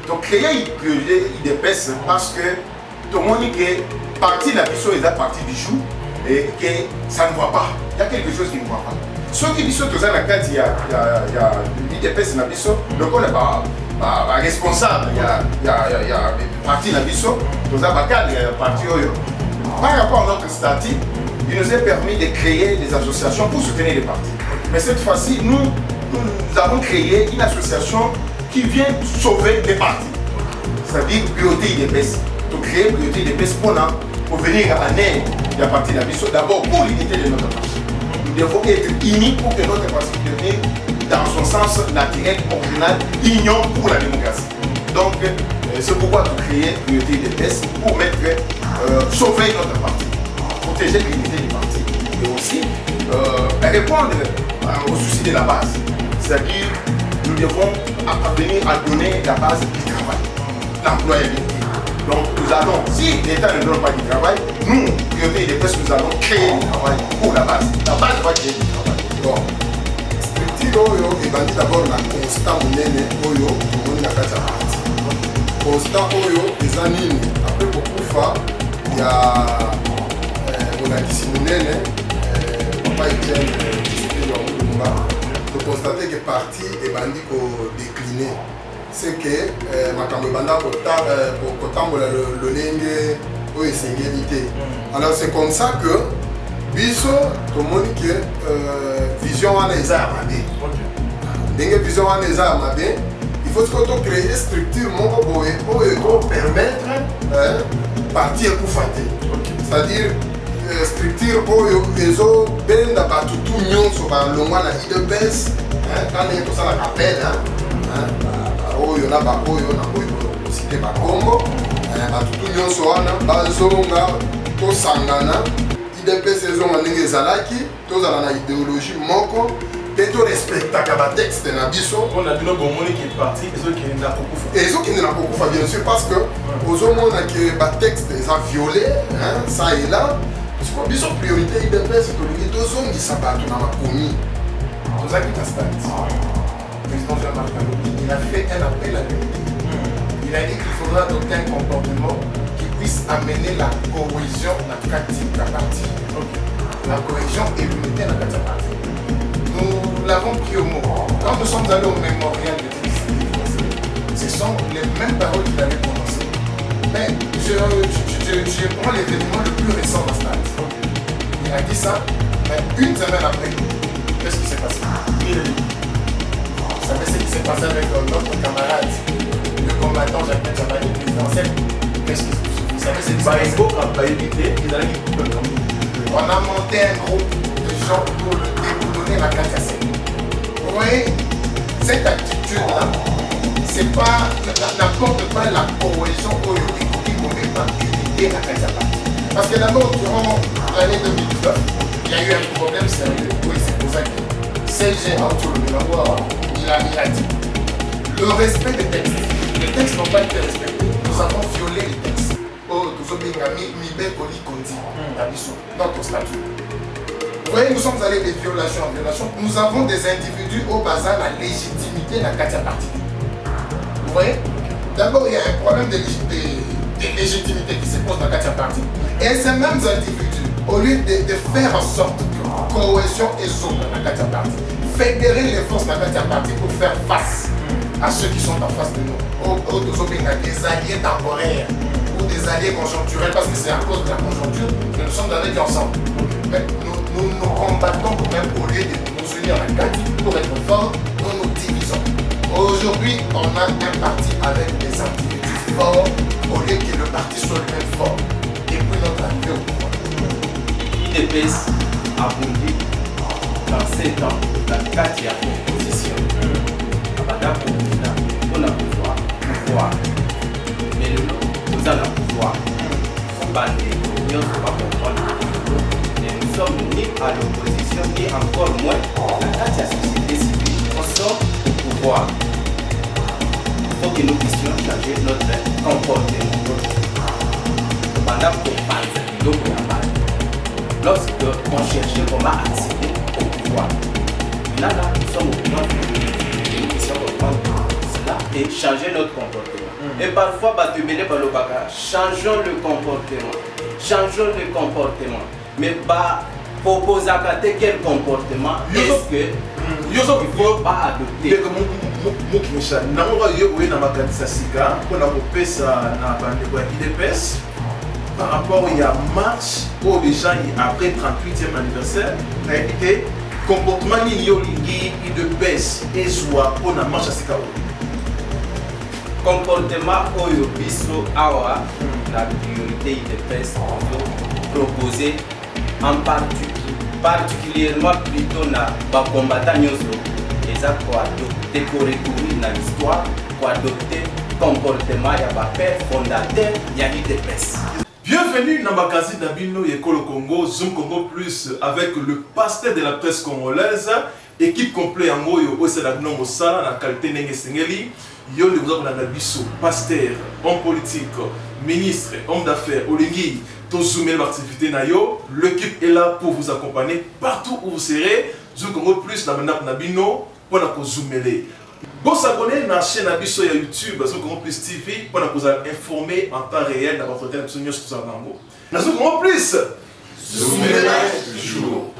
Donc créer une priorité IDPS parce que tout le monde dit que partie de la mission est la partie du jour et que ça ne voit pas. Il y a quelque chose qui ne voit pas. Ceux qui disent que dans la carte, il y a l'IDPS dans la mission, donc on n'est pas responsable. Il y a une partie de la mission, dans la cadre, il y a une partie. Par rapport à notre statut, il nous est permis de créer des associations pour soutenir les partis. Mais cette fois-ci, nous avons créé une association qui vient sauver les partis. C'est-à-dire priorité IDPS. Donc créer priorité IDPS pour venir en aide de la partie de la mission, d'abord pour l'unité de notre parti. Nous devons être unis pour que notre parti devienne dans son sens naturel, original, union pour la démocratie. Donc c'est pourquoi nous créons priorité IDPS pour sauver notre parti, protéger l'unité du parti et aussi répondre aux soucis de la base. C'est-à-dire nous devons venir à donner la base du travail, l'employabilité. Donc nous allons, si l'État ne donne pas du travail, nous, priorité IDPS, nous allons créer du travail pour la base. La base va créer du travail. Bon. Structure oyo ebandi d'abord na constat monene oyo tomoni na kati ya parti. Constat oyo eza nini après kokufa ya molakisi monene papa Etienne Tshisekedi wa Mulumba, toconstate que parti ebandi kodécline. C'est que makambo ebanda kotambola lolenge oyo esengeli te. Alors c'est comme ça que biso tomoni que vision wana eza ya mabe. Ndenge vision wana eza ya mabe, il faut que créer structure moko boye oyo ekopermettre parti ekufa te. C'est-à-dire structure oyo ezobenda bato tu nyonso balongwa na IDPS kani tosalaka appel oyo na baoyo na boyo kosite bakombo bato tu nyonso wana bazonga tosangana IDPS ezonga ndenge ezalaki tozala na idéologie moko te torespectaka batexte na biso ezokende na kokufa bien sûr parce que ozomona ke batexte eza violé ça et là biso priorité IDPS tolingi tozongisa bato na makomi tozalaki na stade. Président Jean-Marc Alobi, il a fait un appel à l'unité. Il a dit qu'il faudra adopter un comportement qui puisse amener la cohésion dans la partie. La cohésion et l'unité dans la partie. Nous l'avons pris au mot. Quand nous sommes allés au mémorial de Tshisekedi, ce sont les mêmes paroles qu'il avait prononcées. Mais je prends l'événement le plus récent dans stade. Il a dit ça, mais une semaine après, qu'est-ce qui s'est passé? Vous savez ce qui s'est passé avec notre camarade, le combattant Jacques Tchabani, présidentiel. Qu'est-ce que vous savez ce qui s'est passé? On a monté un groupe de gens pour donner la classe à 5. Vous voyez, cette attitude-là, c'est pas, n'apporte pas la cohésion pour unité la classe à partir. Parce que d'abord, durant l'année 2019, il y a eu un problème sérieux. Oui, c'est pour ça que CG Arthur Milangoa, il a dit le respect des textes. Les textes n'ont pas été respectés. Nous avons violé les textes. Oh, notre statut. Vous voyez, nous sommes allés de violation en violation. Nous avons des individus au bazar la légitimité de la Katia Parti. Vous voyez, d'abord, il y a un problème de légitimité qui se pose dans la Katia Parti. Et ces mêmes individus, au lieu de faire en sorte que cohésion et zone dans la Katia Parti, fédérer les forces de la Katia Parti pour faire face à ceux qui sont en face de nous. Des alliés temporaires ou des alliés conjoncturels, parce que c'est à cause de la conjoncture que nous sommes avec ensemble. Mais nous combattons quand même au lieu de nous unir à la carte pour être forts, nous nous divisons. Aujourd'hui, on a un parti avec des individus forts au lieu que le parti soit lui-même fort. Depuis notre arrivée au pouvoir. IDPS a bondi dans 7 ans la carte de opposition. On a pouvoir. Mais nous allons pouvoir. Nous sommes ni à l'opposition, ni encore moins la carte de la société civile. Nous sommes au pouvoir. Il faut que nous puissions changer notre comportement. Pendant qu'on parle de lorsque on cherchait comment accéder au pouvoir. Là, nous sommes au pouvoir. Nous puissions reprendre là et changer notre comportement. Et parfois, changeons le comportement. Changeons le comportement. Mais proposer quel comportement est-ce que il ne faut pas adopter? Par rapport à la marche pour les gens après 38e anniversaire, le comportement de baisse et soit pour la marche à Sika. Comportement oyo biso awa la priorité de baisse proposé en particulièrement plutôt na ba combattant nyoso les a pour adopter pour recourir dans l'histoire pour adopter comportement ya ba père fondateur ya l'IDPS. Bienvenue dans le magazine d'Abino Yekolo Congo, Zoom Congo Plus, avec le pasteur de la presse congolaise, équipe complète en Goyo, Osedagno Mosala, la qualité Nenge Sengeli, Yon de Biso, pasteur, homme politique, ministre, homme d'affaires, Olingi, Tozoumé l'activité Nayo, l'équipe est là pour vous accompagner partout où vous serez, Zoom Congo Plus, la Manap Nabino, pour la Zoomele. Vous vous abonnez à la chaîne sur YouTube, Zoom Congo Plus TV, pour vous informer en temps réel de votre télé sur Zoom Congo Plus. Toujours.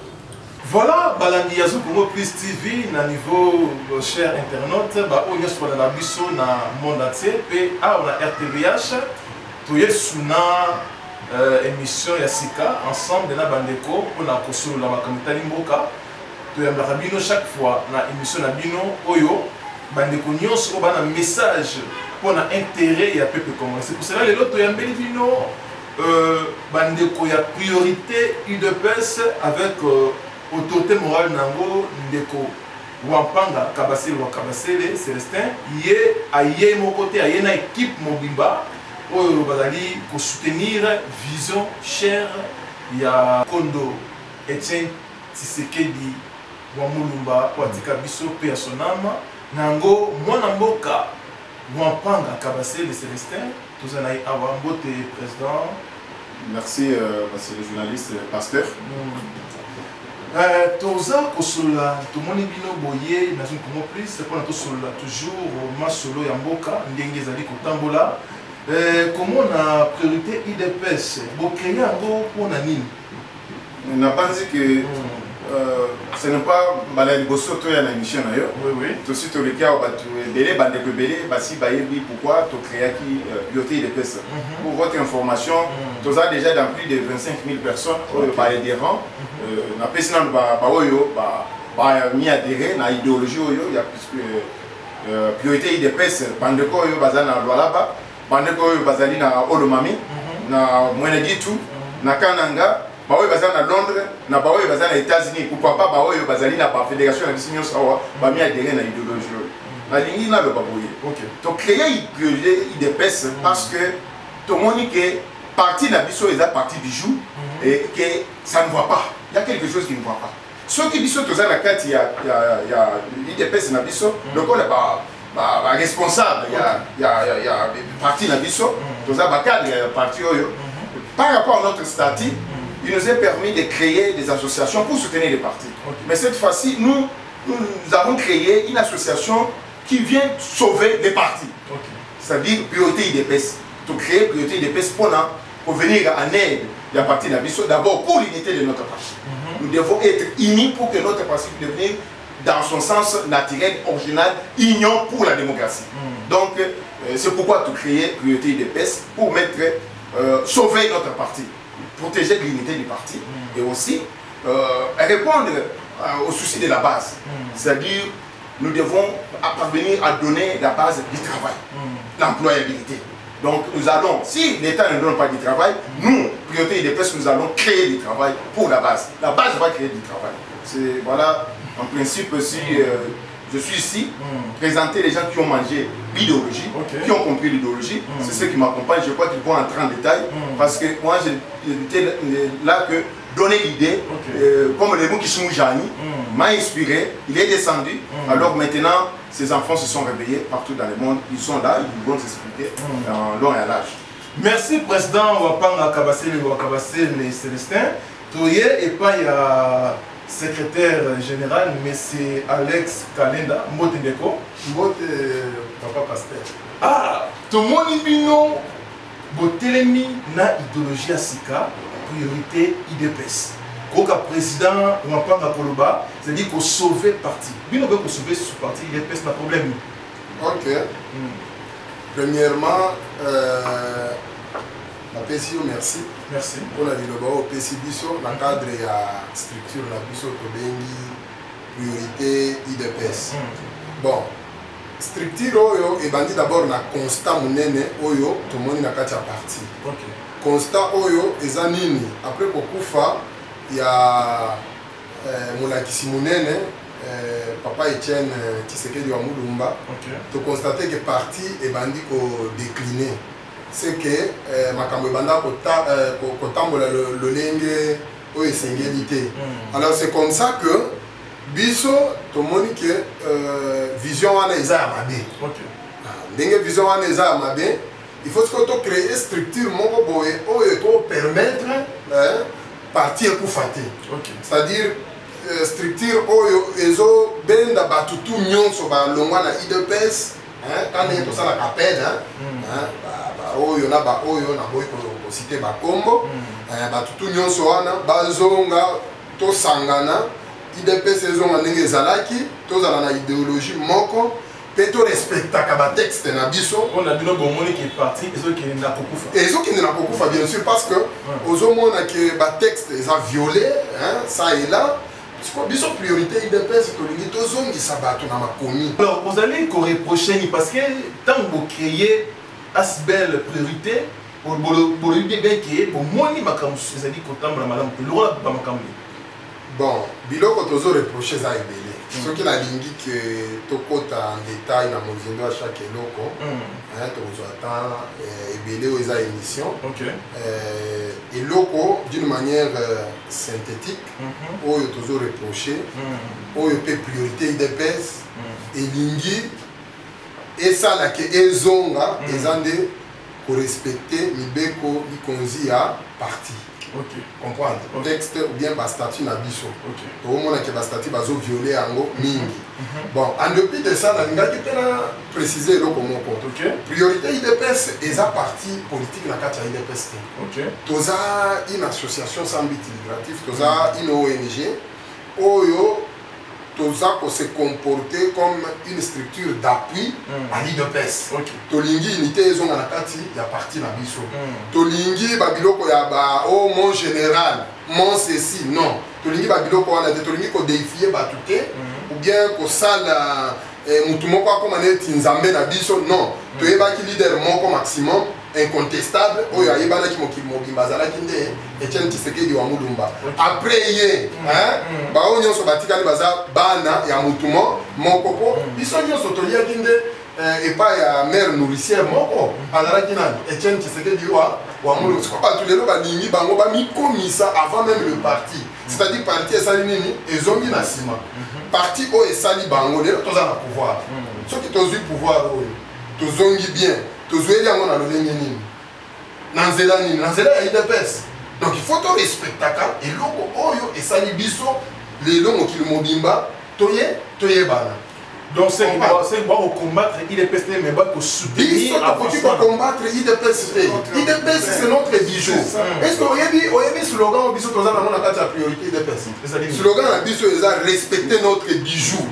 Voilà, Balandi Zoom Congo Plus TV, na niveau cher internaute, on est sur la biso dans le monde entier, et on a RTVH, tout est sous la émission Yassika, ensemble de la Bandeko, on a construit la Makamita Limboka, tout est chaque fois dans l'émission Nabino, Oyo. Bandeko nyonso ko bana message pour na intérêt ya peuple congolais. C'est pour cela les autres ya mbeli vino bandeko ya priorité UDPS avec autorité morale nango ndeko Wampanga Kabasele wa Kabasele Célestin yé aye mon côté aye na équipe mobimba oyo bazali ko soutenir vision chère ya Kondo Etienne Tshisekedi wa Mulumba wa Tikabiso pe son âme. Nango, mwana mboka, Wampanga Kabasele Célestin, tous en aïe Awambote, président. Merci, monsieur le journaliste, pasteur. Toza Kosola, tout le monde bino boye, dans une Congo plus, c'est pour Tosola, toujours ma solo Yamboka, Ndenge Zali Kotambola. Comment on a priorité IDPS? Vous créez un gros pour Nanine? On n'a pas dit que. Ce n'est pas Balai Bosso qui a une émission. Oui, oui. Tout de suite, le cas où tu es belé, si pourquoi tu crées qui piloter des personnes. Pour votre information, tu as déjà dans plus de 25 000 personnes qui ont adhérents. On a personne qui a mis adhéré à l'idéologie. Il y a plus que priorité des personnes. Bandeko yo bazana Lualaba, Bandeko yo bazali na Olomami, na Mweneditu, na Kananga. Baoye bazali na Londres, na baoye bazali na États-Unis, pourquoi pas baoye bazali na la fédération de l'Union sawa, ba mi adhéré na idéologie. Na lingi na le baboye. OK. To créer une priorité IDPS parce que tout le monde dit que parti na biso est parti du jour et que ça ne va pas. Il y a quelque chose qui ne va pas. Ceux qui biso to za na carte il y a IDPS na biso, donc on est pas responsable, il y a parti na biso, to za ba cadre parti oyo. Par rapport à notre statut, il nous est permis de créer des associations pour soutenir les partis. Okay. Mais cette fois-ci, nous avons créé une association qui vient sauver les partis. Okay. C'est-à-dire priorité IDPS. Pour créer priorité IDPS pour venir en aide des partis d'Abisso, d'abord pour l'unité de notre parti. Nous devons être unis pour que notre parti puisse devenir, dans son sens naturel, original, union pour la démocratie. Donc, c'est pourquoi tu crées priorité IDPS pour sauver notre parti. Protéger l'unité du parti et aussi répondre aux soucis de la base. C'est-à-dire, nous devons parvenir à donner la base du travail, l'employabilité. Donc, nous allons, si l'État ne donne pas du travail, nous, priorité IDPS, nous allons créer du travail pour la base. La base va créer du travail. C'est, voilà, en principe, si je suis ici, présenter les gens qui ont mangé l'idéologie, qui ont compris l'idéologie, c'est ceux qui m'accompagnent. Je crois qu'ils vont entrer en détail parce que moi, j'étais là que donner l'idée, comme le mot qui sont Jani, m'a inspiré, il est descendu. Alors maintenant, ces enfants se sont réveillés partout dans le monde, ils sont là, ils vont s'expliquer en long et à large. Merci, Président Wapanga Kabasele Célestin. Toye et pas il y a secrétaire général, M. Alex Kalenda, Motendeko. Papa Pasteur. Ah, tout le monde dit non. Botelemi na idéologie à Sika, priorité IDPS. Quand le président Wampanga Koloba, c'est-à-dire qu'on sauve le parti. Bien qu'on sauve ce parti, IDPS n'a pas de problème. Ok. Premièrement, la PCO, merci. Merci. Pour la ville au PCBISO, dans le cadre de la structure de la BISO, priorité IDPS. Bon, structure oyo et bandit d'abord na constat munene oyo tout le monde na katia parti. Ok. Constat oyo ezanini après kokufa ya mulakisi munene papa Etienne Tshisekedi wa Mulumba. Ok. To constater que parti et bandit ko décliner. C'est que makambo banda ko tambola le lenge oyo singélité. Alors c'est comme ça que biso tomoni ke vision wana eza ya mabe. Ndenge vision wana eza ya mabe, il faut que to créer structure moko boye oyo to permettre parti ekufa te. C'est-à-dire structure oyo ezo benda batutu nyonso balongwa na IDPS, kana to sala kapel oyo na ba oyo na boy ko citer ba kombo, batutu nyonso wana bazonga to sangana IDPS ezonga ndenge ezalaki tozala na idéologie moko pe to respectaka ba texte na biso. On a dit bon moni qui est parti ezokende na kokufa. Ezokende na kokufa bien sûr parce que ozomona que ba texte eza violé ça et là. Biso priorité IDPS tolingi tozongisa bato na makomi. Alors vous allez ko reprocher parce que tant vous créer as belle priorité pour bien que pour moni makambo ezali kotambola malamu pe lola ba makambo. Bon, biloko tozo reprocher za ebele. Ce qui la lingi que tokota en détail na mozindo à chaque eloko. Tozo attend ebele o eza émission. OK. Eloko d'une manière synthétique oyo tozo reprocher oyo pe priorité IDPS elingi esala ke ezonga ezande ko respecter mibeko likonzi ya parti. Ok. Comprendre. Texte ou bien bas statut na biso. Ok. Tout le monde a que bas statut bazo violer ango mingi. Bon, en dépit de ça, la linga qui peut préciser le comment compte. Ok. Priorité IDPS est un parti politique na carte IDPS. Ok. Toza une association sans but lucratif, toza une ONG. Oyo toza ko se comporter comme une structure d'appui à l'IDPS. Tolingi unité ezonga na kati ya parti na biso. Tolingi babiloko ya ba oh mon général, mon ceci non. Tolingi babiloko wana te tolingi ko défier batuke ou bien ko sala mutu moko akoma neti nzambe na biso non. Toyebaki leader moko maximum incontestable oyo ayebanaki mokili mobimba azalaki nde Etienne Tshisekedi wa Mulumba. Après ye bao nyonso batikali baza bana ya mutu moko po biso nyonso toliaki nde epai ya mère nourricière moko azalaki nani Etienne Tshisekedi wa Mulumba. Siko bato lelo balingi bango bamikomisa avant même le parti, c'est-à-dire parti esali nini ezongi na nsima parti oyo esali bango lelo toza na pouvoir soki tozwi pouvoir oyo tozongi bien tozweli yango na lolenge nini na nzela nini na nzela ya IDPS. Donc il faut to respectaka eloko oyo esali biso lelo mokili mobimba toyebana. Donc c'est pour combattre IDPS mais pas pour soutenir pour combattre IDPS. IDPS c'est notre bijou. Est-ce que oyebi slogan biso toza na mona kati ya priorité IDPS? Slogan na biso eza respecter notre bijou.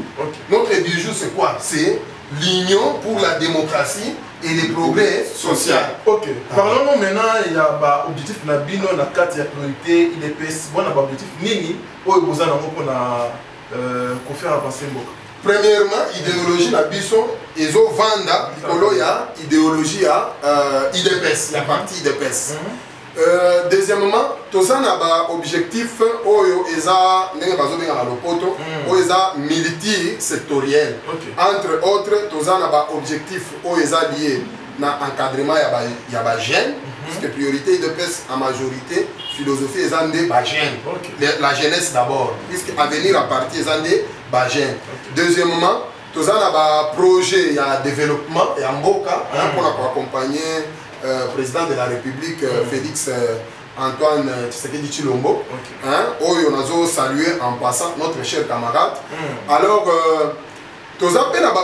Notre bijou c'est quoi? C'est l'union pour la démocratie et les progrès sociaux. Ok. Parlons maintenant, il y a un objectif na bino na carte ya priorité IDPS. Bon, on a objectif nini oyo bozana ngoko na ko faire avancer mboka. Premièrement, idéologie na biso ezo vanda likolo ya idéologie ya IDPS, la partie IDPS. Deuxièmement, tozana ba objectif oyo eza ndenge bazobenga na lopoto oyo eza multi-sectoriel. Entre autres, tozana ba objectif oyo eza lié na encadrement ya ba jeunes, parce que priorité IDPS en majorité philosophie eza nde ba jeunes. La jeunesse d'abord, puisque avenir à partir eza nde ba jeunes. Deuxièmement, tozana ba projet ya développement ya mboka pour accompagner président de la République Félix Antoine Tshisekedi Tshilombo. On a salué en passant notre cher camarade. Alors, tous les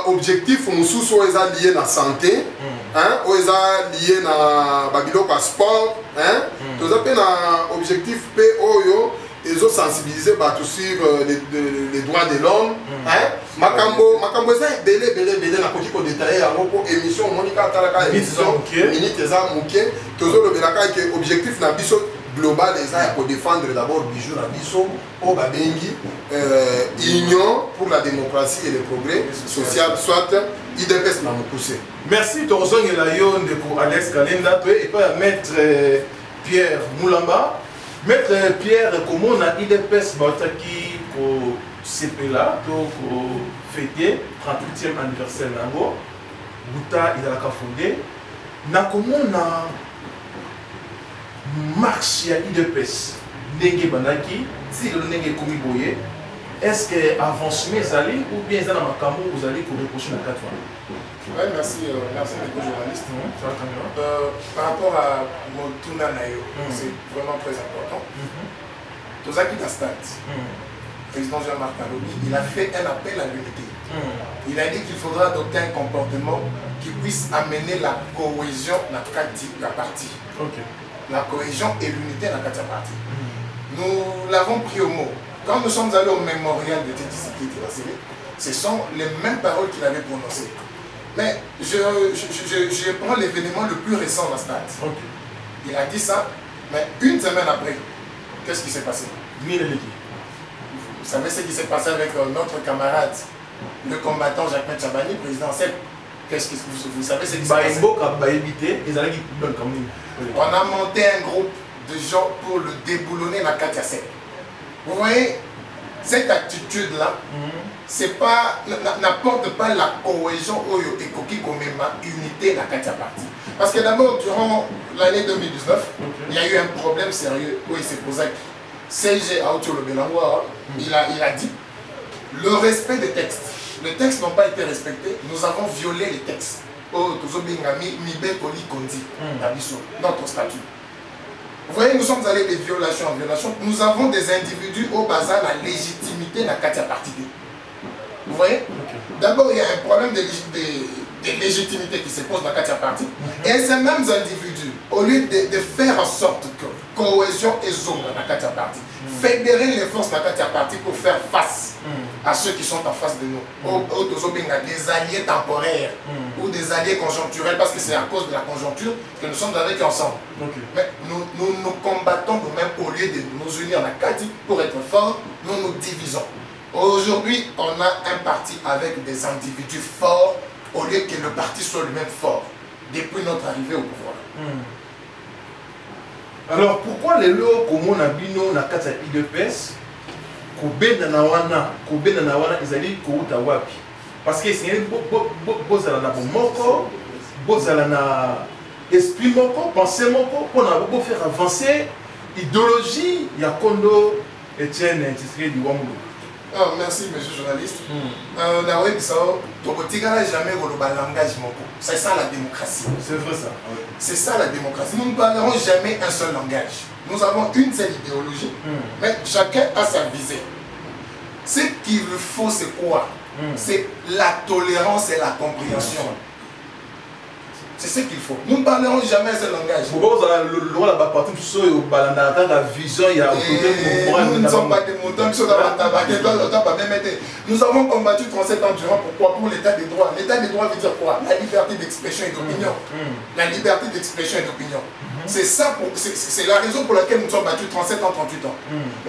objectifs sont liés à la santé, liés à le sport. Tous les objectifs ils ont sensibilisé sur les droits de l'homme. Makambo c'est belé na koti ko détailler yango ko émission Monica Talaka émission minute eza muke tozo lobelaka que objectif na biso global eza pour défendre d'abord bijou na biso o babengi union pour la démocratie et le progrès social soit IDPS na mokuse. Merci tozongela yo ndeko Alex Kalenda et pas maître Pierre Moulamba. Maître Pierre, comment on a IDPS qui ko CPLA pour fêter 38e anniversaire nango Bouta il a fondé na comment on a marche ya IDPS ndenge bandaki si le ndenge komi boye est-ce que avancement ezali ou bien ezana makambo vous allez pour reprocher na 4 ans. Ouais, merci les journalistes. Par rapport à mon Nayo, c'est vraiment très important. Tozaki Dastat, président Jean-Marc Alobi, il a fait un appel à l'unité. Il a dit qu'il faudra adopter un comportement qui puisse amener la cohésion dans la partie. La cohésion et l'unité dans la partie. Nous l'avons pris au mot. Quand nous sommes allés au mémorial de Tshisekedi, ce sont les mêmes paroles qu'il avait prononcées. Mais je prends l'événement le plus récent dans le stade. Il a dit ça, mais une semaine après, qu'est-ce qui s'est passé? Vous savez ce qui s'est passé avec notre camarade, le combattant Jacques Chabani, président CEP. Vous savez ce qui s'est passé? On a monté un groupe de gens pour le déboulonner la Katia CEP. Vous voyez, cette attitude-là, c'est pas, n'apporte pas la cohésion et unité la Katia partie. Parce que d'abord, durant l'année 2019, il y a eu un problème sérieux où il s'est posé. CG Aoutio Belangwa, il a dit le respect des textes. Les textes n'ont pas été respectés, nous avons violé les textes. Notre statut. Vous voyez, nous sommes allés de violation en violation. Nous avons des individus au bazar la légitimité de la Katia partie. Vous voyez? D'abord, il y a un problème de légitimité qui se pose dans la Katia partie. Et ces mêmes individus, au lieu de faire en sorte que cohésion et zone dans la Katia partie, fédérer les forces de la Katia partie pour faire face à ceux qui sont en face de nous. Des alliés temporaires ou des alliés conjoncturels, parce que c'est à cause de la conjoncture que nous sommes avec ensemble. Mais nous combattons nous-mêmes au lieu de nous unir en Akati pour être forts, nous nous divisons. Aujourd'hui, on a un parti avec des individus forts au lieu que le parti soit lui-même fort depuis notre arrivée au pouvoir. Alors pourquoi les lots comme on a bino na kata IDPS kobenda na wana ezali kouta wapi? Parce que c'est bozala na bomoko, bozala na esprit moko, pensée moko pour faire avancer l'idéologie ya Kondo Etienne Tshisekedi Wamulu. Merci, monsieur le journaliste. C'est ça la démocratie. C'est vrai ça. C'est ça la démocratie. Nous ne parlerons jamais un seul langage. Nous avons une seule idéologie, mais chacun a sa visée. Ce qu'il faut, c'est quoi? C'est la tolérance et la compréhension. C'est ce qu'il faut. Nous ne parlerons jamais ce langage. Nous ne sommes pas des moutons. Nous avons combattu 37 ans durant. Pourquoi? Pour l'état des droits. L'état des droits veut dire quoi? La liberté d'expression et d'opinion. La liberté d'expression et d'opinion. C'est ça, c'est la raison pour laquelle nous sommes battus 37 ans, 38 ans.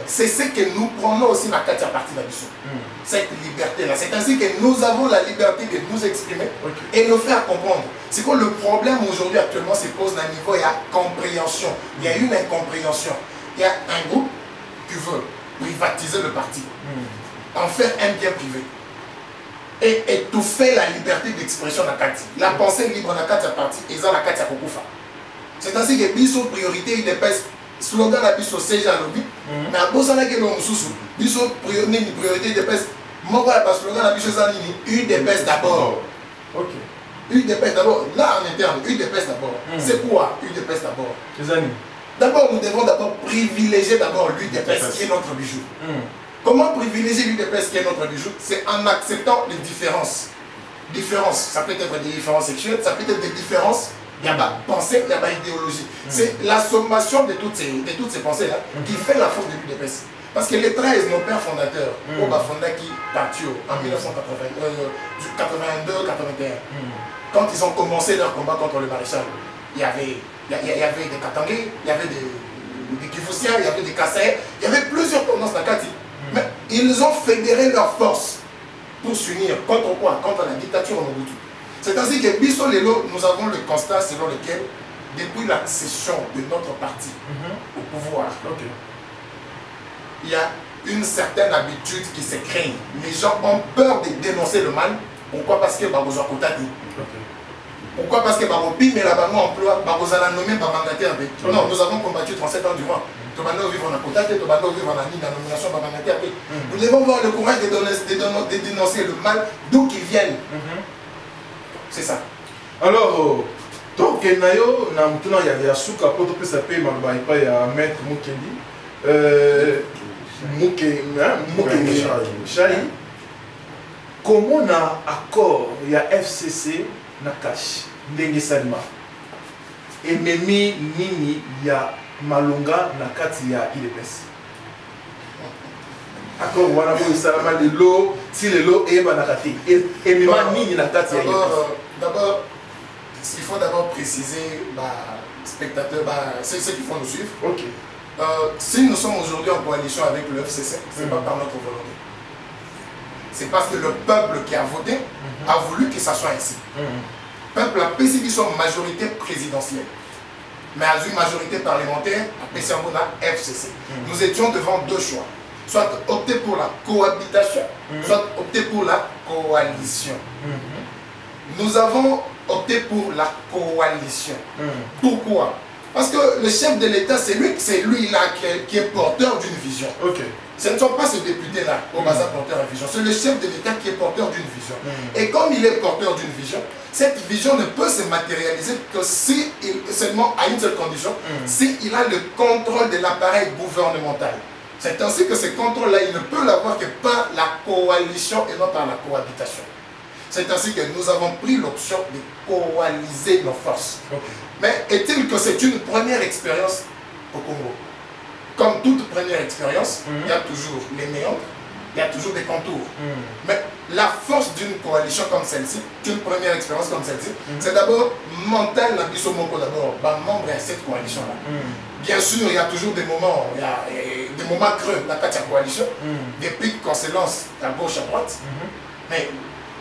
C'est ce que nous prenons aussi dans la Katia partie d'Abisso. Cette liberté-là. C'est ainsi que nous avons la liberté de nous exprimer et nous faire comprendre. C'est que le problème aujourd'hui actuellement se pose à un niveau, il y a compréhension. Il y a une incompréhension. Il y a un groupe qui veut privatiser le parti, en faire un bien privé et étouffer la liberté d'expression de la Katia. La pensée libre de la Katia partie et dans la Katia Kokufa. C'est ainsi que Bisso priorité IDPS slogan la Bisso CG à lobby mais à Bosana que l'on sous Bisso priorité IDPS mon slogan la Bisso Zanini UDPS d'abord. UDPS d'abord là en interne UDPS d'abord. C'est quoi UDPS d'abord? D'abord, nous devons d'abord privilégier d'abord l'UDPS qui est notre bijou. Comment privilégier l'UDPS qui est notre bijou? C'est en acceptant les différences. Différences, ça peut être des différences sexuelles, ça peut être des différences, il y a pas pensée, il y a pas idéologie. C'est la sommation de toutes ces pensées-là qui fait la force de l'UDPS. Parce que les 13, nos pères fondateurs, Oba Fondaki Patio, en 1982-81, quand ils ont commencé leur combat contre le maréchal, il y avait des Katangais, il y avait des Kifoussiens, il y avait des Kassais, il y avait plusieurs tendances Nakati. Mais ils ont fédéré leurs forces pour s'unir contre quoi? Contre la dictature en Mobutu. C'est ainsi que Bisso Lelo, nous avons le constat selon lequel, depuis l'accession de notre parti au pouvoir, il y a une certaine habitude qui se crée. Les gens ont peur de dénoncer le mal. Pourquoi? Parce que Barozo Kotati. Pourquoi? Parce que Baropi, mais là-bas, emploi, Barozo l'a nommé par mandataire. Non, nous avons combattu 37 ans durant. Nous vivons en Kotati, nous vivons en nomination par mandataire. Nous devons avoir le courage de dénoncer le mal d'où qu'ils viennent. C'est ça. Alors, donc, il y a Souka, pour que ça paye, il y a Maître Mukendi. Comment on a accord, il y a FCC, Nakash, Ndenge Salima. Et Memi Nini, il y a Malunga, Nakati, il y a IDPS. Accord, voilà, il Salama, le lot, si le lot est Nakati. Et Memi Nini, Nakati, il y a IDPS. D'abord, il faut d'abord préciser, spectateurs, ceux qui font nous suivre. Ok. Si nous sommes aujourd'hui en coalition avec le FCC, ce n'est pas par notre volonté. C'est parce que le peuple qui a voté a voulu que ça soit ainsi. Le peuple a pécédé son majorité présidentielle. Mais à une majorité parlementaire, a pécédé FCC. Nous étions devant deux choix. Soit opter pour la cohabitation, soit opter pour la coalition. Nous avons opté pour la coalition. Pourquoi? Parce que le chef de l'État, c'est lui là qui est porteur d'une vision. Ce ne sont pas ces députés-là, au bazar porteur d'une vision. C'est le chef de l'État qui est porteur d'une vision. Et comme il est porteur d'une vision, cette vision ne peut se matérialiser que si seulement à une seule condition, s'il a le contrôle de l'appareil gouvernemental. C'est ainsi que ce contrôle-là, il ne peut l'avoir que par la coalition et non par la cohabitation. C'est ainsi que nous avons pris l'option de coaliser nos forces. Mais est-il que c'est une première expérience au Congo? Comme toute première expérience, il y a toujours les méandres, il y a toujours des contours. Mais la force d'une coalition comme celle-ci, d'une première expérience comme celle-ci, c'est d'abord mental, Nabisomoko d'abord, membre à cette coalition-là. Bien sûr, il y a toujours des moments, il y a des moments creux dans la coalition, des pics qu'on se lance à gauche, à droite. Mais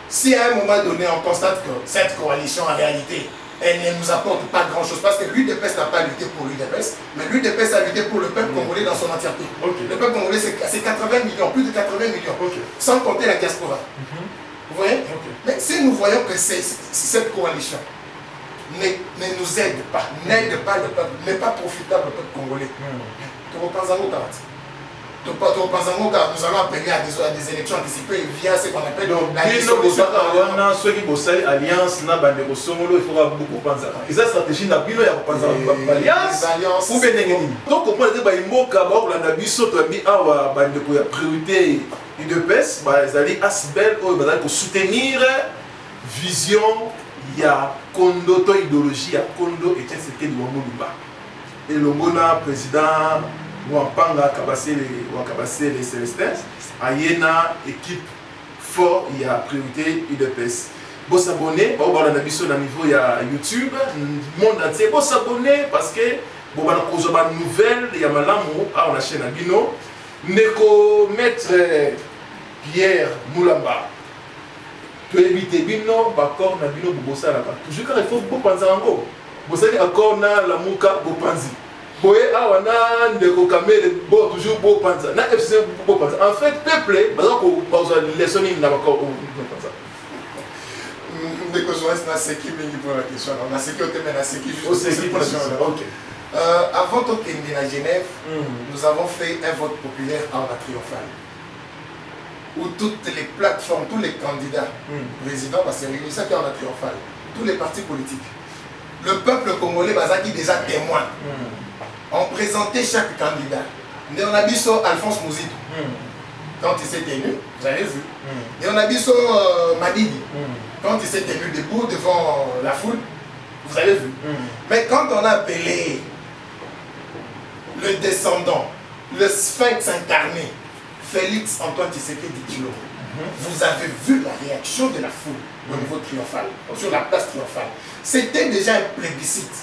si à un moment donné, on constate que cette coalition, en réalité, elle ne nous apporte pas grand-chose, parce que l'UDPS n'a pas lutté pour l'UDPS, mais l'UDPS a lutté pour le peuple congolais dans son entièreté. Le peuple congolais, c'est 80 millions, plus de 80 millions, sans compter la diaspora. Vous voyez? Mais si nous voyons que cette coalition ne nous aide pas, n'aide pas le peuple, n'est pas profitable au peuple congolais, nous allons appeler à des élections anticipées via ce qu'on appelle la dissolution. Ceux qui bossent alliance, il faudra beaucoup penser. Ils ont stratégie na bino ya penser alliance. Ou bien donc on peut dire ba imboka ba la nabiso to bi awa bande ko ya priorité UDPS ba ezali asbel o bazali ko soutenir vision ya kondo to idéologie ya kondo et c'était de Wamuluba. Et le président Wampanga Kabase les Célestins, Ayena équipe fort, il y a priorité UDPS. Bon s'abonner, on va sur le niveau YouTube, monde entier, bon s'abonner parce que bon on a une nouvelle, il y a malamu à la chaîne Abino, Neko maître Pierre Moulamba. Tu évites Bino, Bakor Nabino Bobosa là-bas. Toujours quand il faut beaucoup penser en gros. Vous savez encore na la Mouka Bopanzi. Boye awana ndeko kamere bo toujours beau panza na FC beau panza en fait peuple bazako bazo lesoni na bako panza ndeko journaliste na seki mingi pour la question on a seki au thème na seki juste OK avant de venir à Genève nous avons fait un vote populaire en la triomphale où toutes les plateformes tous les candidats présidents parce que c'est ça qui est en la triomphale tous les partis politiques le peuple congolais Bazaki déjà témoin. On présentait chaque candidat. On a vu ça Alphonse Mouzito. Quand il s'est tenu, vous avez vu. Et on a vu ça Madidi. Quand il s'est tenu debout devant la foule, vous avez vu. Mais quand on a appelé le descendant, le sphinx incarné, Félix Antoine Tshisekedi Tshilombo, vous avez vu la réaction de la foule au niveau triomphal, sur la place triomphale. C'était déjà un plébiscite,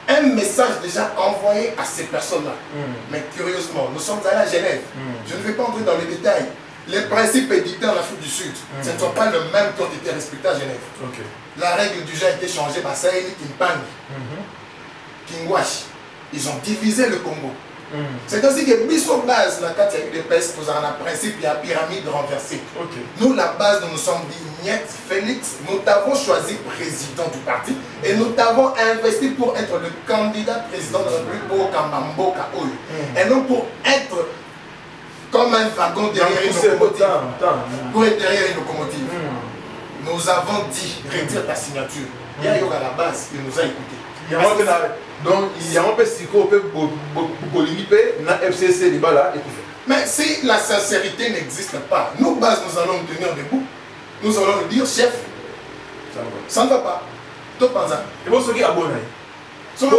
un message déjà envoyé à ces personnes-là. Mais curieusement, nous sommes allés à Genève. Je ne vais pas entrer dans les détails. Les principes édictés en Afrique du Sud, ce ne sont pas les mêmes qui ont été respectés à Genève. La règle du jeu a été changée par Saheli, Kimpang, Kingwash. Ils ont divisé le Congo. C'est ainsi que Bisso base, la carte de peste, nous avons un principe, il y a pyramide renversée. Nous, la base, nous nous sommes dit, Niet, Félix, nous t'avons choisi président du parti et nous t'avons investi pour être le candidat président de la République pour Kambambo Kaoyo. Et non pour être comme un wagon derrière une locomotive. Pour être derrière une locomotive. Nous avons dit, retire ta signature. Il y a eu à la base, il nous a écoutés. Donc, il y a un peu de psycho, na FCC, mais si la sincérité n'existe pas, nous, base, nous allons nous tenir debout. Nous allons nous dire, chef, ça ne va pas. Tout pense ça. Et vous, ce qui est abonné. Vous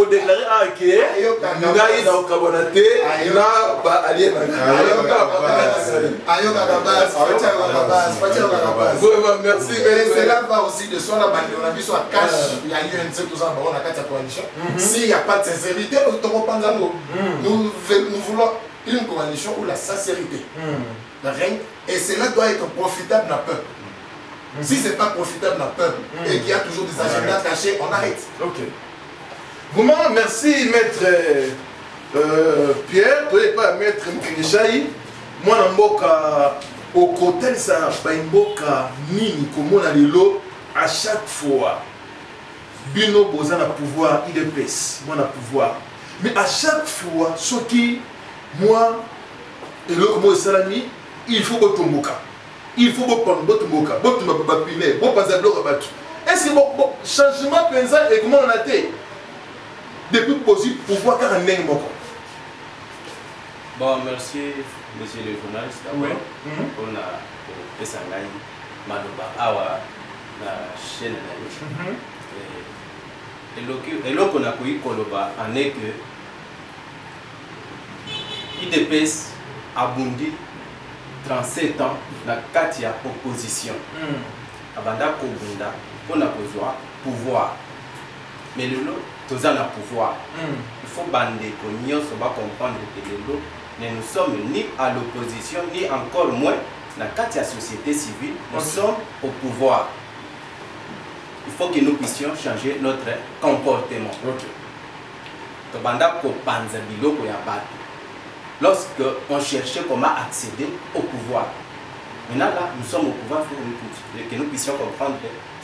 déclaré que nous avons carbonaté, nous avons allié merci. Et cela va aussi de soi, on a vu sur la cache, il y a eu un tout ça, on a quatre coalitions. S'il n'y a pas de sincérité, nous voulons une coalition où la sincérité règne et cela doit être profitable à peuple. Si ce n'est pas profitable à peuple et qu'il y a toujours des agendas cachés, on arrête. Vraiment, merci maître Pierre, tu n'es pas maître Mkinishaï. Moi, je suis au côté de ça, je suis comme on à chaque fois. Bino Bozan a pouvoir, il est pèse, moi, on a pouvoir. Mais à chaque fois, ce qui, moi, et l'autre, moi, Salami, il faut que tu me il faut prendre votre moka, votre mapapine, votre pasablo rabattu. Est-ce que bon changement pensant et comment on a été depuis possible pour voir qu'un nègre moko. Bon, merci monsieur le journaliste d'abord. On a Pessangaï, Madoba, Awa, la chaîne et là qu'on a connu Koloba en est que IDPS a bondi 37 ans na kati ya opposition. Abanda Kobunda, on a besoin pouvoir. Mais le lot, tous en a pouvoir. Il faut bander qu'on y va comprendre que le lot, nous sommes ni à l'opposition, ni encore moins na kati ya société civile, nous sommes au pouvoir. Il faut que nous puissions changer notre comportement. Abanda Kopanza biloko ya batu. Lorsque on cherchait comment accéder au pouvoir. Maintenant là, nous sommes au pouvoir, il faut que nous puissions comprendre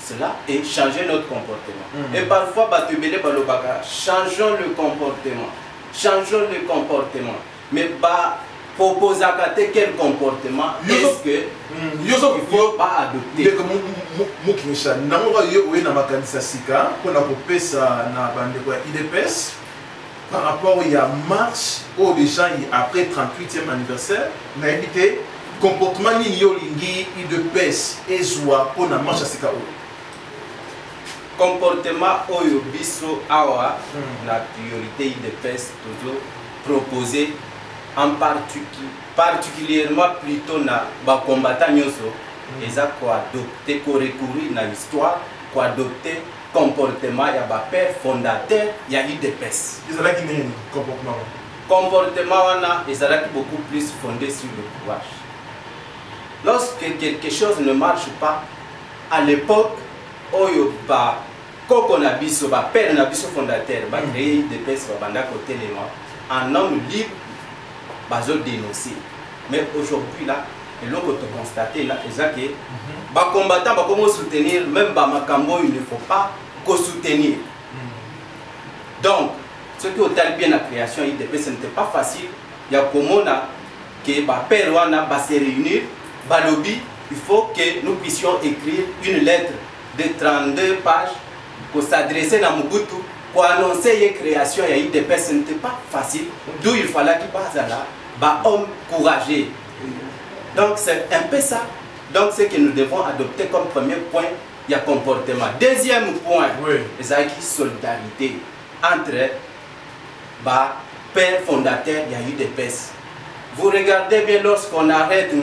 cela et changer notre comportement. Et parfois, changeons le comportement. Changeons le comportement. Mais proposer quel comportement est-ce que il ne faut pas adopter? Par rapport à la marche où déjà après 38e anniversaire, on a évité comportement ni yolingi de pèse et joie pour la marche à Sika. Comportement oyo biso awa la priorité de pèse toujours proposé en particulièrement plutôt na ba combattant nyoso eza ko adopter ko recourir na l'histoire ko adopter comportement, il y a un père fondateur, il y a eu des pèses. Ils ont un comportement. Comportement, ils ont beaucoup plus fondé sur le courage. Lorsque quelque chose ne marche pas, à l'époque, quand on a vu ce père fondateur, il a créé des pèses, un homme libre, il a dénoncé. Mais aujourd'hui, là, et l'on peut constater là, que les combattants vont soutenir, même Bamakambo, il ne faut pas soutenir. Donc, ce qui est bien la création IDP, ce n'était pas facile. Il y a comment que les pères va se réunir, il faut que nous puissions écrire une lettre de 32 pages pour s'adresser à Mobutu, pour annoncer une création et une UDPS, ce n'était pas facile. D'où il fallait qu'il passe là, bah homme courageux. Donc c'est un peu ça. Donc ce que nous devons adopter comme premier point, il y a comportement. Deuxième point, c'est la solidarité entre bah père fondateur, il y a eu des UDPS. Vous regardez bien lorsqu'on arrête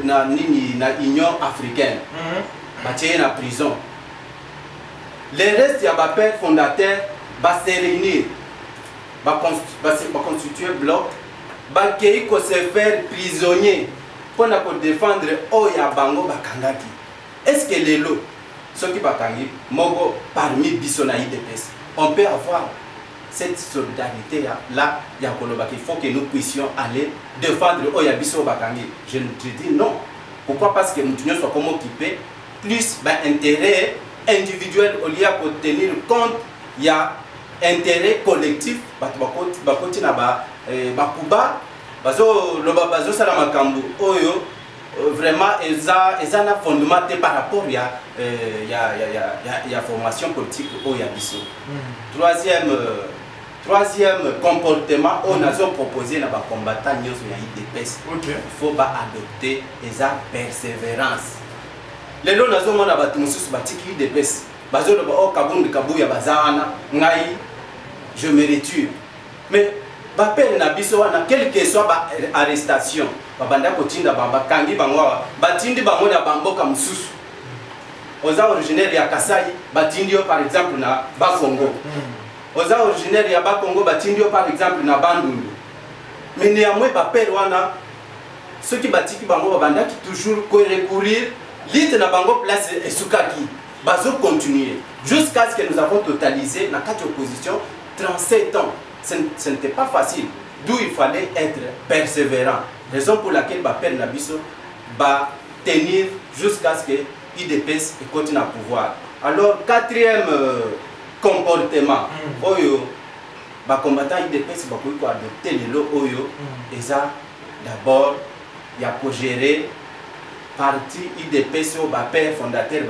na Union africaine, il la prison. Les restes, il y a des pères fondateurs, se réunir, constituer bloc, qui se faire prisonnier pour défendre Oya Bango Bakangaki. Est-ce que les lots, ceux qui Bakangi, Mogo parmi Bissona IDPS, on peut avoir cette solidarité là, il faut que nous puissions aller défendre Oya Bisso Bakangi. Je dis non. Pourquoi? Parce que nous sommes comme occupés, plus intérêt individuel au lieu de tenir compte, il y a intérêt collectif, vraiment ils ont un fondement par rapport à formation politique au Yabiso. Troisième comportement, on a proposé à combattant IDPS. Il faut adopter la persévérance. Les lois nazo mona batumusus batiki IDPS. Bazo le ba kabundu kabuya bazana ngai je me retire. Mais ba père na biso wana quelle que soit ba arrestation, ba banda kotinda ba kangi bangwa batindi bango na bamboka mususu. Oza originaire ya Kasai batindi par exemple na Bakongo. Oza originaire ya Bakongo batindi par exemple na Bandundu. Mais néanmoins ba père wana ceux qui batiki bango ba banda qui toujours recourir l'île na bango place et soukaki bazo continuer jusqu'à ce que nous avons totalisé la 4 oppositions 37 ans. Ce n'était pas facile, d'où il fallait être persévérant, raison pour laquelle Bapel Nabiso va tenir jusqu'à ce que l'IDPS continue à pouvoir. Alors quatrième comportement oyo ba combattant IDPS ba ko adopter les lots oyo et ça d'abord il y a pour gérer parti IDPS au père fondateur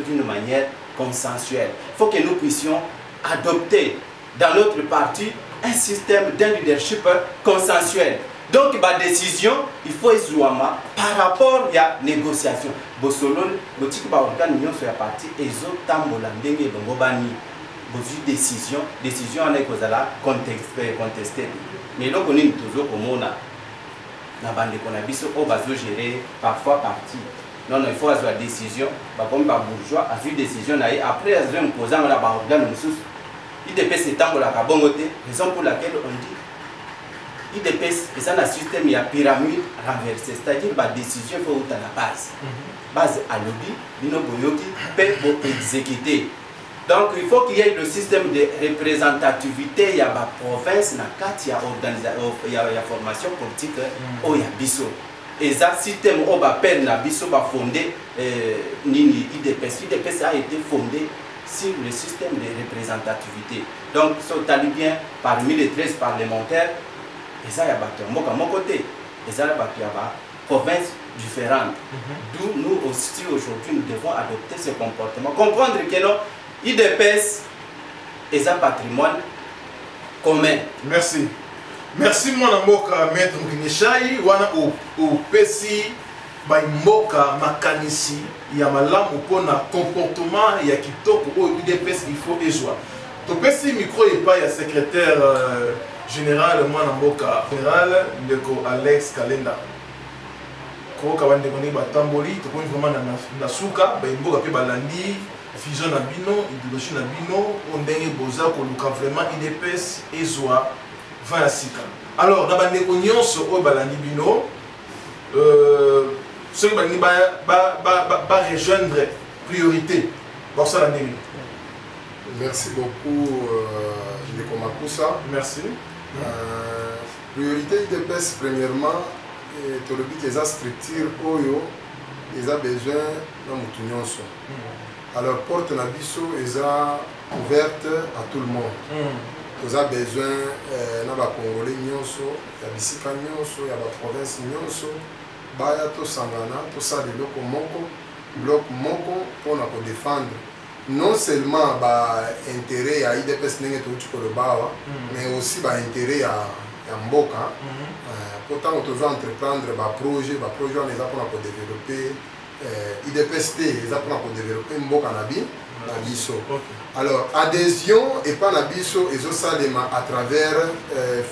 d'une manière consensuelle. Il faut que nous puissions adopter dans notre parti un système d'un leadership consensuel. Donc, la décision, il faut ezouama par rapport à la négociation. Bosolon, botik ba organisation sur la partie ezo tambola ndenge bangobani. Bozu décision on est kozala contesté. Mais là on est toujours comme on a na bande qu'on a biso o bazo gérer parfois parti. Non, il faut avoir décision, comme ba bourgeois a une décision na après ils vont poser na ba organe mususu. IDPS est tambola ka bongote, raison pour laquelle on dit IDPS c'est un système il y a pyramide renversée, c'est-à-dire la décision faut à la base. Base à lobby, bino boyoki peut exécuter. Donc il faut qu'il y ait le système de représentativité, il y a la province, il y a formation politique, il y a biso. Et ça système au bapel na biso ba fondé nini IDPS. IDPS a été fondé sur le système de représentativité. Donc ça bien parmi les 13 parlementaires, et ça il y a mon côté, et ça il y a provinces différentes. D'où nous aussi aujourd'hui nous devons adopter ce comportement, comprendre que non IDPS est un patrimoine commun. Merci. Merci mon amoka maître Mkinishai wana au pesi ba moka makanisi ya malamu pona comportement ya kitoko au IDPS il faut ezwa. To pesi micro et pas ya secrétaire général mon amoka général ndeko Alex Kalenda. Ko kabande koni batamboli to koni vraiment na suka ba mboka pe balandi vision na bino, idéologie na bino, on ndenge boza koluka vraiment IDPS ezwa va sika. Alors na bande nyonso o balandi bino ceux qui bandi ba rejoindre priorité pour ça la ndenge. Merci beaucoup Ndeko Makusa. Merci. Priorité IDPS premièrement et to le but des structures oyo ils ont besoin na mutu nyonso. Alors, porte na biso est ouverte à tout le monde. Nous avons besoin de Congolais, de Bisika, de la province, baya to sangana, to sa de loko moko, bloc moko pour défendre non seulement l'intérêt à IDPS mais aussi l'intérêt à Mboka. Pourtant, on doit entreprendre des projets pour développer IDPST, pour développer Mboka Nabiso. Alors, adhésion et pas Nabiso, et ça à travers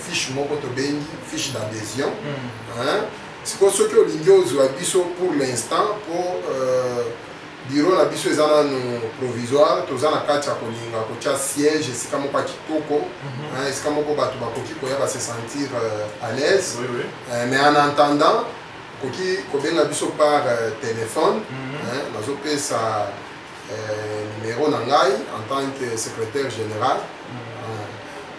fiche fiche d'adhésion. C'est pour ce que l'Indio pour l'instant, pour bureau na biso ezana no provisoire tozana kati ya kolinga kotia siège esika moko ya kitoko esika moko bato bakoki koyeba se sentir à l'aise mais en attendant koki kobenga biso par téléphone nazopesa numéro na ngai en tant que secrétaire général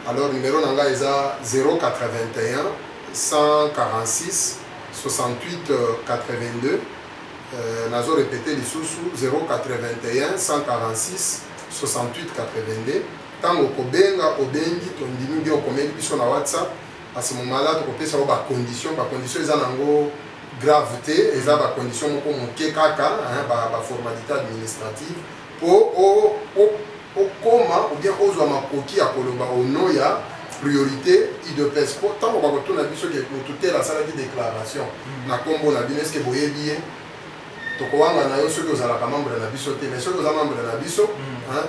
alors numéro na ngai eza 081 146 68 82. Nazo répété les sous 081 146 68 82. Tant au Kobenga, au Bengi, ton dimi bien au Komengi, sur la WhatsApp. À ce moment-là, tu peux savoir les conditions. Les conditions, ils ont gravité. Ils ont des conditions comme le KKK, la formalité administrative. Pour au comment, ou bien aux Amakoki à Koloba, au Noya, priorité, IDPS. Tant qu'on va retourner à Bisso qui est pour toute la salle de déclaration. Na combo na bines que boye bien. Tokowanga na yo ceux qui ont membre na biso te mais ceux qui ont membre na biso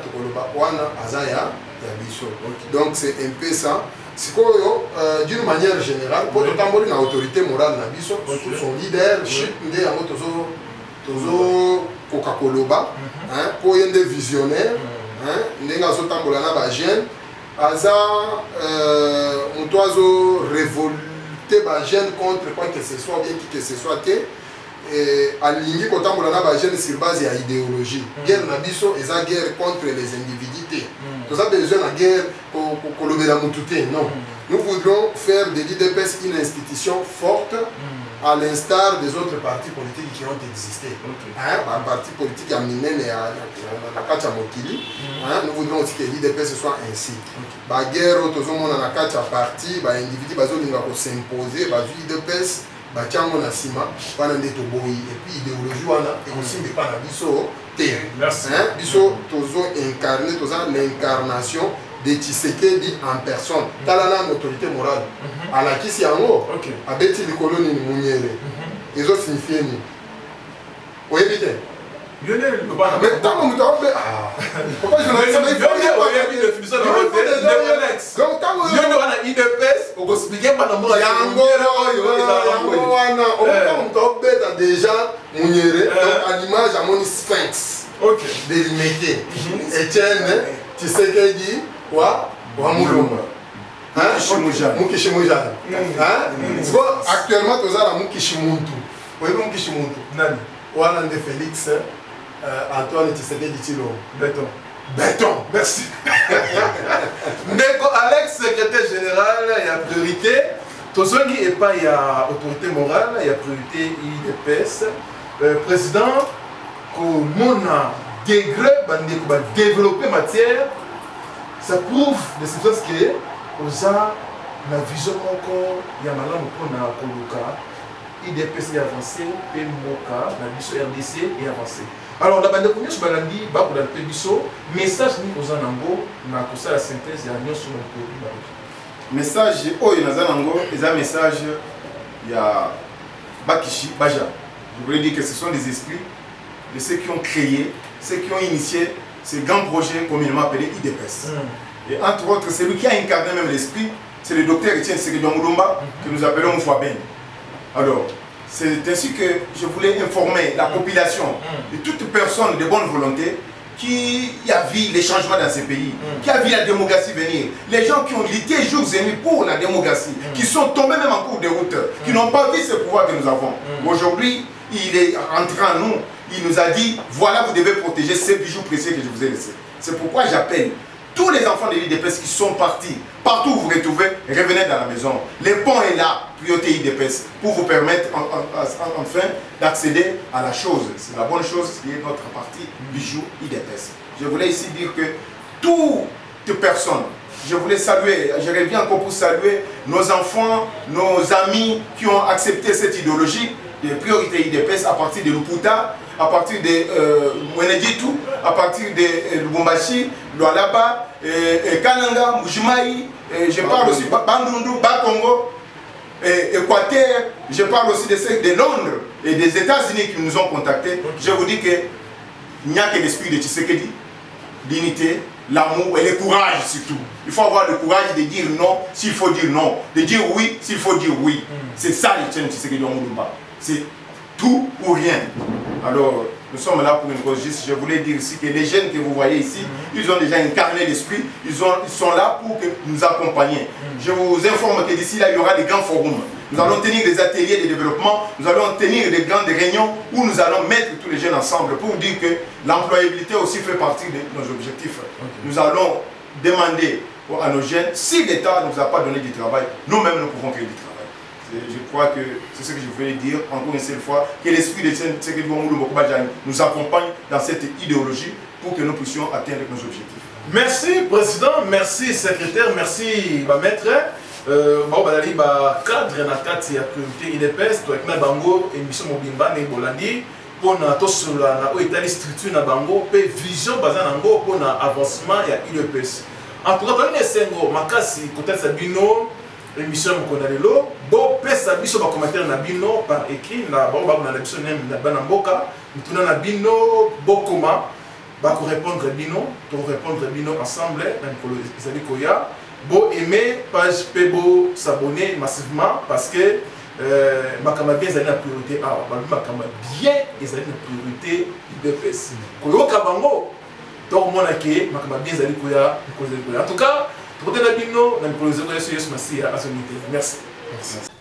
tokoloba wana azaya ya biso. Donc c'est un peu ça. Sikoyo d'une manière générale pour tamboli na autorité morale na biso sous son leadership ndé yango tozo kokakoloba pour yende visionnaire ndenga zo tambola na ba jeune aza mutoazo révolter ba jeune contre quoi que ce soit bien qui que ce soit te alingi kotambola na ba jeune sur base ya idéologie. Guerre na biso eza guerre contre les individualités. Nous avons besoin de guerre kolobela mutute. Non. Nous voudrons faire de l'IDPS une institution forte à l'instar des autres partis politiques qui ont existé. Un parti politique à Minen et à Kacha Mokili. Nous voudrons aussi que l'IDPS soit ainsi. La guerre, autozomon na Kacha parti, les individus vont s'imposer, l'IDPS batiango na sima wana nde toboyi et puis idéologie wana ekosimbi pa na biso te biso tozo incarner toza l'incarnation de Tshisekedi en personne tala na autorité morale alakisi yango abeti likolo nini munyere ezo signifie ni oyebi te mais tant que muto be pourquoi je ne sais pas il faut définition de donc tant que yo wana IDPS on expliquer pas dans moi yango wana on muto beta déjà munyere donc à l'image à mon sphinx délimité Etienne Tshisekedi wa mulumba Mukishimuja actuellement toza na Mukishimuntu oyebi Mukishimuntu nani wana nde Félix Antoine Tshisekedi Tshilombo. Béton. Béton, merci. Ndeko Alex, secrétaire général, il y a priorité. Tozongi et pas il y a autorité morale, il y a priorité IDPS. Président, comme on a degré, développer matière, ça prouve de cette chose que on a la vision encore, il y a malin pour na koluka. IDPS est avancé, PMOKA, la mission RDC est avancée. Alors, la bande de Balandi, dans le message ni aux Anango, na kosa la synthèse, il y a sur le produit. Message, oh, il y a un message, il y a Bakishi, Baja. Je voulais dire que ce sont des esprits de ceux qui ont créé, ceux qui ont initié ces grands projets communément appelés IDPS. Et entre autres, celui qui a incarné même l'esprit, c'est le docteur Etienne Tshisekedi Mulumba, que nous appelons Mfwaben. Alors, c'est ainsi que je voulais informer la population de toute personne de bonne volonté qui a vu les changements dans ces pays, qui a vu la démocratie venir. Les gens qui ont lutté jours et nuits pour la démocratie, qui sont tombés même en cours de route, qui n'ont pas vu ce pouvoir que nous avons. Aujourd'hui, il est entré en nous, il nous a dit, voilà, vous devez protéger ces bijoux précieux que je vous ai laissés. C'est pourquoi j'appelle tous les enfants de l'IDPS qui sont partis, partout où vous vous retrouvez, revenez dans la maison. Le pont est là, priorité IDPS, pour vous permettre enfin d'accéder à la chose. C'est la bonne chose qui est notre partie bijoux IDPS. Je voulais ici dire que toutes personnes, je voulais saluer, je reviens encore pour saluer nos enfants, nos amis qui ont accepté cette idéologie de priorité IDPS à partir de Luputa, à partir de Mwenedjitu, à partir de Lubumbashi, Lualaba, Kananga, Mujimai, je parle aussi de Bandundu, Bakongo, Équateur, je parle aussi de Londres et des États-Unis qui nous ont contactés. Je vous dis qu'il n'y a que l'esprit de Tshisekedi, l'unité, l'amour et le courage surtout. Il faut avoir le courage de dire non s'il faut dire non, de dire oui s'il faut dire oui. C'est ça le Etienne Tshisekedi Lumumba. C'est tout ou rien. Alors, nous sommes là pour une cause juste. Je voulais dire ici que les jeunes que vous voyez ici, ils ont déjà incarné l'esprit, ils sont là pour que nous accompagner. Je vous informe que d'ici là, il y aura des grands forums. Nous allons tenir des ateliers de développement, nous allons tenir des grandes réunions où nous allons mettre tous les jeunes ensemble pour dire que l'employabilité aussi fait partie de nos objectifs. Nous allons demander à nos jeunes, si l'État ne nous a pas donné du travail, nous-mêmes nous pouvons créer du travail. Je crois que c'est ce que je voulais dire encore une seule fois, que l'esprit de Tshisekedi nous accompagne dans cette idéologie pour que nous puissions atteindre nos objectifs. Merci Président, merci Secrétaire, merci Maître. Cadre na kati ya priorité IDPS to ekna bango émission mobimba ne bolandi pona to sula na o etali structure na bango pe vision baza nango pona avancement ya IDPS. En tout cas dans les sengo makasi kota sabino émission mokona lelo bo pesa biso ba commentaire na bino par écrit na ba ba na biso na bana mboka mutuna na bino bokoma ba ko répondre bino to répondre bino ensemble na mikolo ezali koya. Bon aimer page Pebo s'abonner massivement parce que makama bien ezali na priorité awa babi makama bien ezali na priorité IDPS koyoka bango tokomona ke makama bien ezali koya en tout cas tokotela bino na mikolo ezali koya so Yesu Masiya azonite. Merci.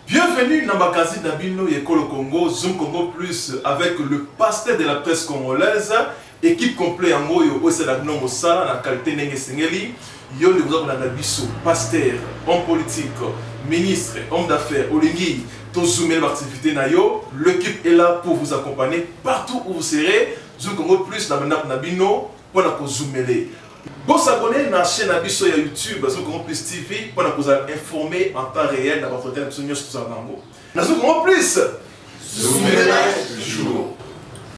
Bienvenue dans le magazine d'Abino Yekolo Congo, Zoom Congo Plus avec le pasteur de la presse congolaise, équipe complète en Moyo, Oselagnon Mosala, la qualité Nenge Sengeli, Yon de Bisso, pasteur, homme politique, ministre, homme d'affaires, Olingi, Tozoumel l'activité Nayo, l'équipe est là pour vous accompagner partout où vous serez, Zoom Congo Plus, dans Nabino, pour nous zoomer. Bon s'abonner à la chaîne Abisso sur YouTube, Zoom Congo Plus TV, pour nous informer en temps réel de votre télévision sur Zango. Zoom Congo Plus.